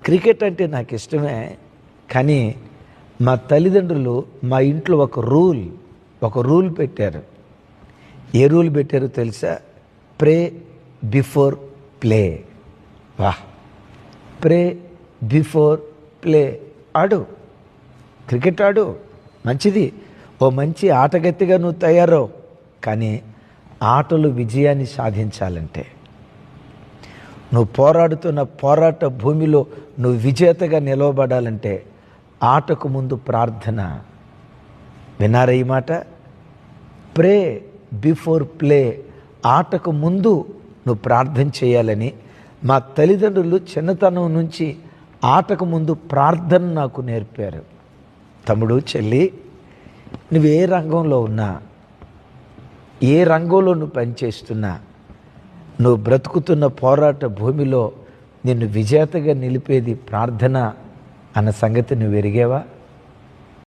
Cricket అంటే నాకు ఇష్టమే, కానీ మా తల్లిదండ్రులు మా ఇంట్లో ఒక రూల్ పెట్టారు. ఏ రూల్ పెట్టారో తెలుసా? Pray before play. వాహ్! Pray before play. ఆడు, క్రికెట్ ఆడు, మంచిది. ఓ మంచి ఆటగత్తిగా నువ్వు తయారవు. కానీ ఆటలు విజయాన్ని సాధించాలంటే, నువ్వు పోరాడుతున్న పోరాట భూమిలో నువ్వు విజేతగా నిలవబడాలంటే ఆటకు ముందు ప్రార్థన. విన్నారా ఈ మాట? ప్రే బిఫోర్ ప్లే. ఆటకు ముందు నువ్వు ప్రార్థన చేయాలని మా తల్లిదండ్రులు చిన్నతనం నుంచి ఆటకు ముందు ప్రార్థన నాకు నేర్పారు. తమ్ముడు, చెల్లి, నువ్వు ఏ రంగంలో ఉన్నా, ఏ రంగంలో నువ్వు పనిచేస్తున్నా, నువ్వు బ్రతుకుతున్న పోరాట భూమిలో నిన్ను విజేతగా నిలిపేది ప్రార్థన అన్న సంగతి నువ్వు ఎరిగేవా?